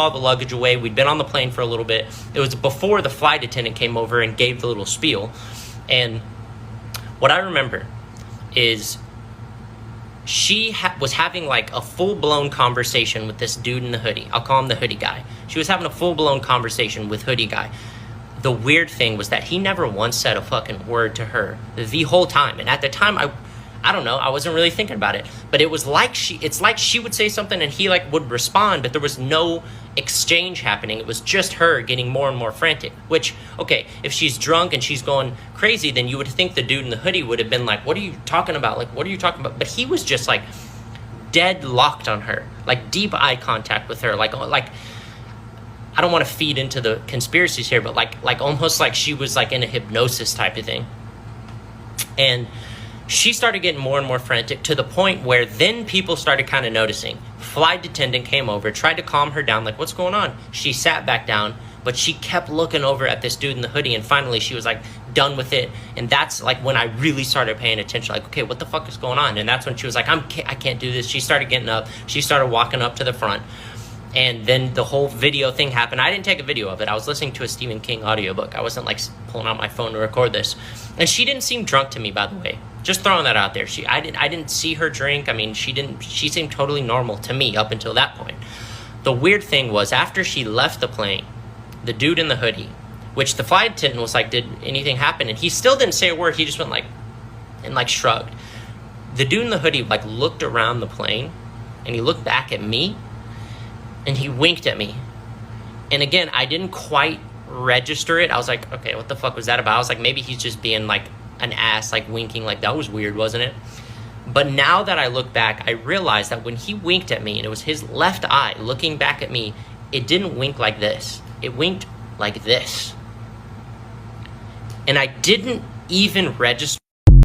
all the luggage away. We'd been on the plane for a little bit. It was before the flight attendant came over and gave the little spiel. And what I remember is she was having like a full-blown conversation with this dude in the hoodie. I'll call him the hoodie guy. She was having a full-blown conversation with hoodie guy. The weird thing was that he never once said a fucking word to her the whole time. And at the time, I don't know, I wasn't really thinking about it. But it was like it's like she would say something and he like would respond, but there was no exchange happening. It was just her getting more and more frantic. Which, okay, if she's drunk and she's going crazy, then you would think the dude in the hoodie would have been like, what are you talking about? Like, what are you talking about? But he was just like dead locked on her, like deep eye contact with her, like I don't want to feed into the conspiracies here, but like almost like she was like in a hypnosis type of thing. And she started getting more and more frantic to the point where then people started kind of noticing. Flight attendant came over, tried to calm her down, like, what's going on? She sat back down, but she kept looking over at this dude in the hoodie, and finally she was like done with it. And that's like when I really started paying attention, like, okay, what the fuck is going on? And that's when she was like, I can't do this. She started getting up. She started walking up to the front. And then the whole video thing happened. I didn't take a video of it. I was listening to a Stephen King audiobook. I wasn't like pulling out my phone to record this. And she didn't seem drunk to me, by the way. Just throwing that out there. I didn't see her drink. I mean, she seemed totally normal to me up until that point. The weird thing was after she left the plane, the dude in the hoodie, which the flight attendant was like, did anything happen? And he still didn't say a word. He just went like, and like shrugged. The dude in the hoodie like looked around the plane and he looked back at me. And he winked at me. And again, I didn't quite register it. I was like, okay, what the fuck was that about? I was like, maybe he's just being like an ass, like winking. Like, that was weird, wasn't it? But now that I look back, I realized that when he winked at me, and it was his left eye looking back at me, it didn't wink like this. It winked like this. And I didn't even register